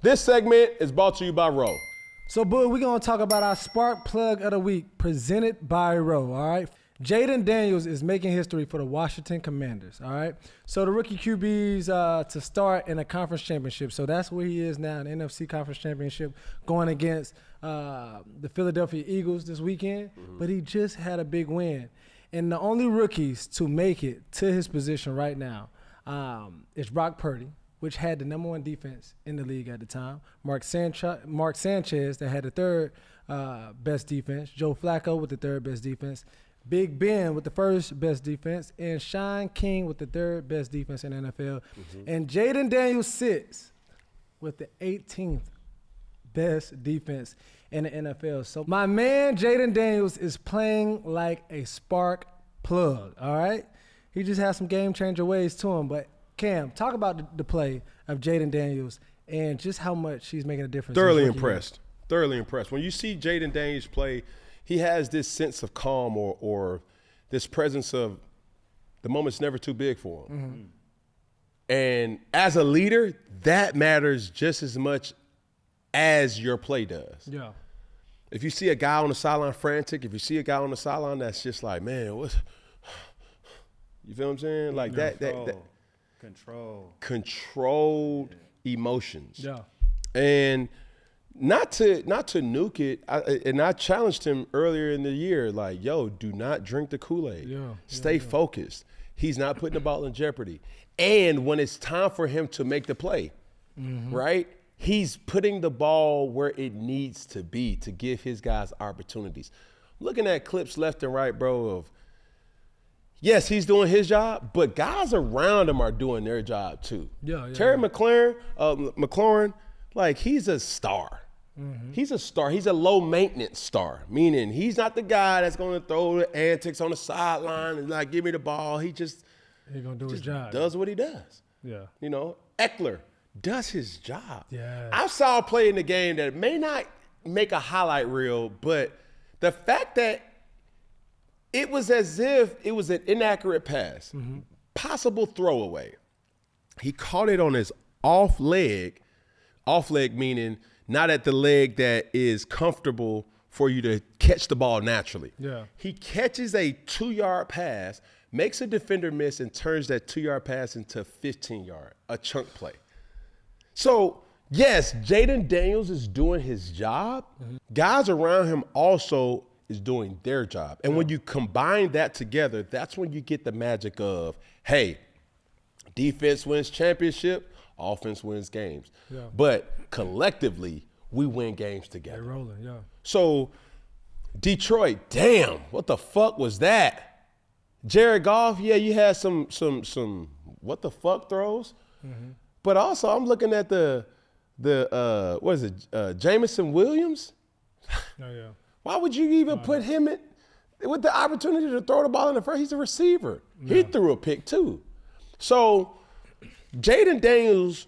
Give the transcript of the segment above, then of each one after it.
This segment is brought to you by Roe. So, Boo, we're going to talk about our Spark Plug of the Week presented by Roe, all right? Jayden Daniels is making history for the Washington Commanders, all right? So the rookie QBs to start in a conference championship. So that's where he is now, an NFC conference championship, going against the Philadelphia Eagles this weekend. But he just had a big win. And the only rookies to make it to his position right now is Brock Purdy, which had the #1 defense in the league at the time. Mark Sanchez, that had the third best defense. Joe Flacco with the third best defense. Big Ben with the first best defense. And Sean King with the third best defense in the NFL. And Jayden Daniels sits with the 18th best defense in the NFL. So my man Jayden Daniels is playing like a spark plug, all right? He just has some game-changer ways to him, but Cam, talk about the play of Jayden Daniels and just how much he's making a difference. Thoroughly impressed. When you see Jayden Daniels play, he has this sense of calm or this presence of the moment's never too big for him. And as a leader, that matters just as much as your play does. Yeah. If you see a guy on the sideline frantic, if you see a guy on the sideline that's just like, man, what? You feel what I'm saying? Like controlled emotions. Yeah. And not to nuke it, and I challenged him earlier in the year, like, yo, do not drink the Kool-Aid. Stay focused. He's not putting the ball in jeopardy. And when it's time for him to make the play, right, he's putting the ball where it needs to be to give his guys opportunities. Looking at clips left and right, bro, of yes, he's doing his job, but guys around him are doing their job too. Terry McLaurin, like, he's a star. He's a star. He's a low-maintenance star, meaning he's not the guy that's going to throw the antics on the sideline and, like, give me the ball. He's going to do his job. Does what he does. Yeah. You know, Eckler does his job. Yeah. I saw a play in the game that may not make a highlight reel, but the fact that it was as if it was an inaccurate pass, possible throwaway. He caught it on his off leg meaning not at the leg that is comfortable for you to catch the ball naturally. Yeah. He catches a 2-yard pass, makes a defender miss, and turns that 2-yard pass into 15-yard, a chunk play. So, yes, Jayden Daniels is doing his job. Guys around him also is doing their job. And when you combine that together, that's when you get the magic of, hey, defense wins championship, offense wins games. But collectively, we win games together. They're rolling, yeah. So Detroit, damn, what the fuck was that? Jared Goff, yeah, you had some what the fuck throws. But also I'm looking at the what is it, Jameson Williams? Why would you even put him in with the opportunity to throw the ball in the first? He's a receiver. He threw a pick too. So Jayden Daniels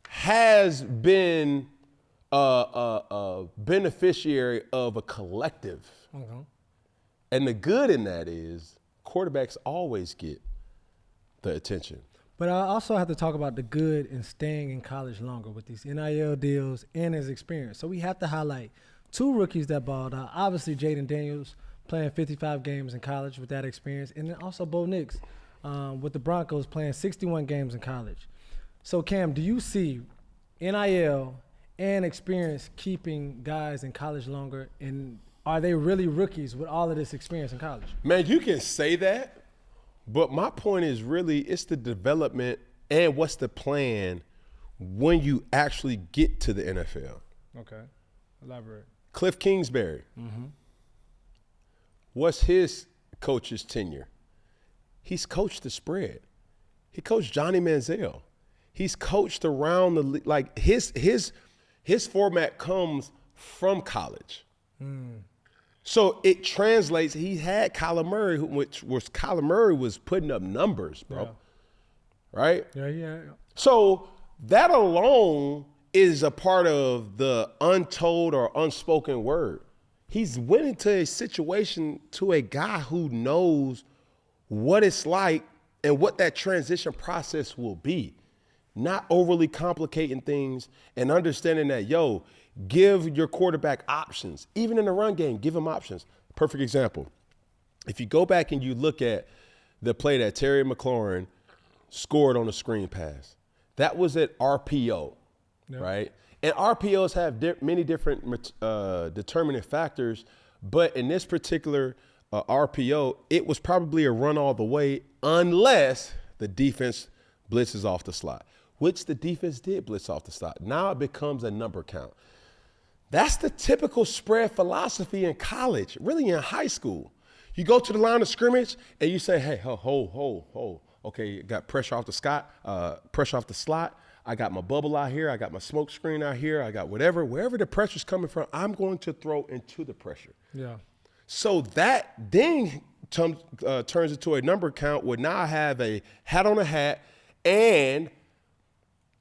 has been a beneficiary of a collective. And the good in that is quarterbacks always get the attention. But I also have to talk about the good in staying in college longer with these NIL deals and his experience. So we have to highlight 2 rookies that balled out. Obviously, Jayden Daniels playing 55 games in college with that experience. And then also Bo Nix with the Broncos playing 61 games in college. So, Cam, do you see NIL and experience keeping guys in college longer? And are they really rookies with all of this experience in college? Man, you can say that, but my point is really it's the development and what's the plan when you actually get to the NFL. Okay. Elaborate. Cliff Kingsbury. What's his coach's tenure? He's coached the spread. He coached Johnny Manziel. He's coached around the league. Like his format comes from college. So it translates. He had Kyler Murray, Kyler Murray was putting up numbers, bro. Right? Yeah. So that alone is a part of the untold or unspoken word. He's went into a situation to a guy who knows what it's like and what that transition process will be. not overly complicating things and understanding that, give your quarterback options. Even in the run game, give him options. Perfect example. If you go back and you look at the play that Terry McLaurin scored on a screen pass, that was at RPO, right? And RPOs have many different determining factors, but in this particular RPO, it was probably a run all the way unless the defense blitzes off the slot, which the defense did blitz off the slot. Now it becomes a number count. That's the typical spread philosophy in college, really in high school. You go to the line of scrimmage and you say, hey, hold. Okay, got pressure off the slot. I got my bubble out here. I got my smoke screen out here. I got wherever the pressure's coming from, I'm going to throw into the pressure. Yeah. So that then turns into a number count where now I have a hat on a hat and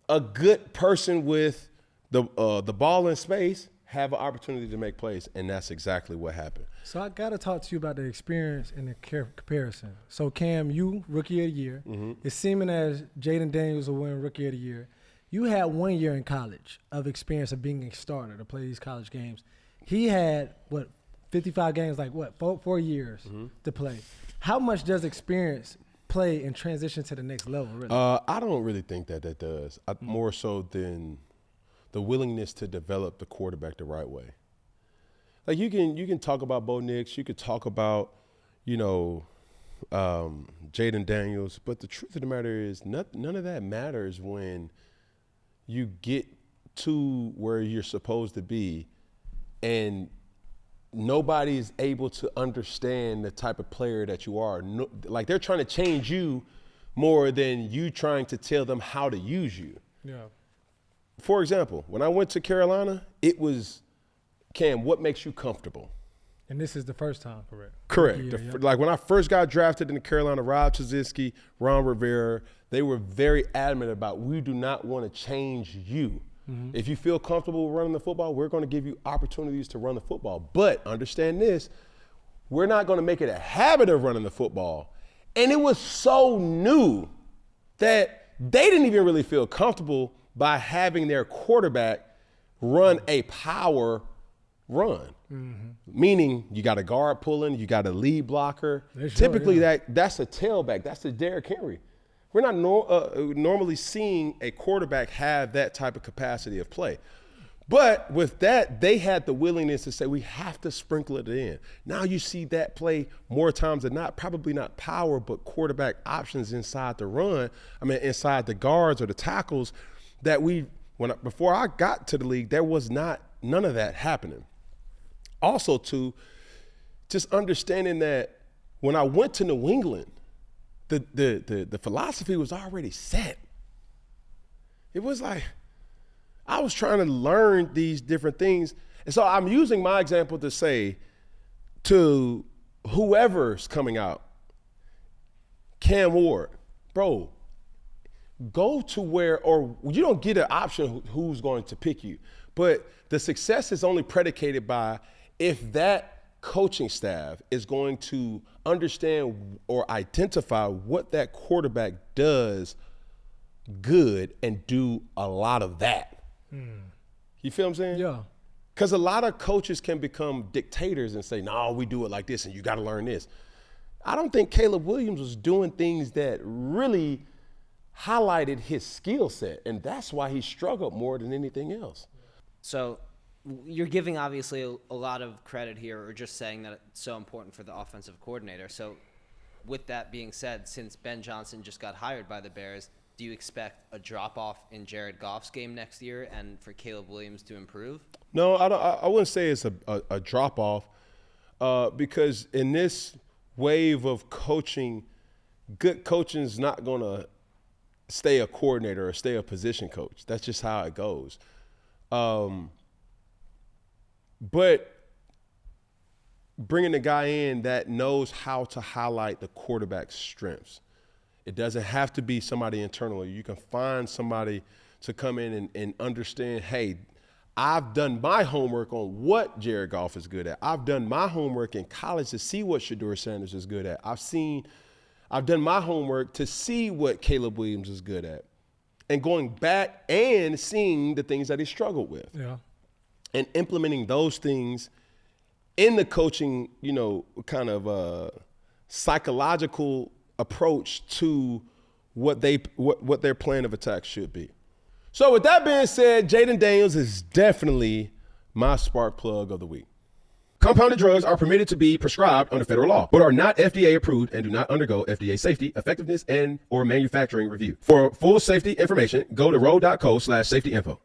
a good person with the ball in space have an opportunity to make plays, and that's exactly what happened. So I got to talk to you about the experience and the comparison. So Cam, you Rookie of the Year. Mm-hmm. It's seeming as Jayden Daniels will win Rookie of the Year. You had 1 year in college of experience of being a starter to play these college games. He had 55 games, 4 years to play. How much does experience play and transition to the next level? Really? I don't really think that does. More so than the willingness to develop the quarterback the right way. Like you can talk about Bo Nix, you could talk about, Jayden Daniels, but the truth of the matter is none of that matters when you get to where you're supposed to be and nobody is able to understand the type of player that you are. No, like they're trying to change you more than you trying to tell them how to use you. Yeah. For example, when I went to Carolina, it was, Cam, what makes you comfortable? And this is the first time, correct? Correct. Yeah. Like when I first got drafted in Carolina, Rob Chizitsky, Ron Rivera, they were very adamant about we do not want to change you. Mm-hmm. If you feel comfortable running the football, we're going to give you opportunities to run the football. But understand this, we're not going to make it a habit of running the football. And it was so new that they didn't even really feel comfortable by having their quarterback run a power run. Mm-hmm. Meaning you got a guard pulling, you got a lead blocker. Typically that's a tailback. That's a Derrick Henry. We're not normally seeing a quarterback have that type of capacity of play. But with that, they had the willingness to say, we have to sprinkle it in. Now you see that play more times than not, probably not power, but quarterback options inside the run. Inside the guards or the tackles that before I got to the league, there was none of that happening. Also, too, just understanding that when I went to New England, the philosophy was already set. It was like I was trying to learn these different things. And so I'm using my example to say to whoever's coming out, Cam Ward, bro, go to where, or you don't get an option who's going to pick you. But the success is only predicated by if that coaching staff is going to understand or identify what that quarterback does good and do a lot of that. You feel what I'm saying? Yeah. Because a lot of coaches can become dictators and say, no, we do it like this and you got to learn this. I don't think Caleb Williams was doing things that really highlighted his skill set, and that's why he struggled more than anything else. So you're giving obviously a lot of credit here, or just saying that it's so important for the offensive coordinator. So with that being said, since Ben Johnson just got hired by the Bears, do you expect a drop-off in Jared Goff's game next year and for Caleb Williams to improve? No, I wouldn't say it's a drop-off because in this wave of coaching, good coaching is not going to stay a coordinator or stay a position coach. That's just how it goes. But bringing a guy in that knows how to highlight the quarterback's strengths. It doesn't have to be somebody internally. You can find somebody to come in and understand, hey, I've done my homework on what Jared Goff is good at. I've done my homework in college to see what Shedeur Sanders is good at. I've done my homework to see what Caleb Williams is good at. and going back and seeing the things that he struggled with. Yeah. And implementing those things in the coaching, kind of psychological approach to what their plan of attack should be. So with that being said, Jayden Daniels is definitely my spark plug of the week. Compounded drugs are permitted to be prescribed under federal law, but are not FDA approved and do not undergo FDA safety, effectiveness, and or manufacturing review. For full safety information, go to ro.co/safety info.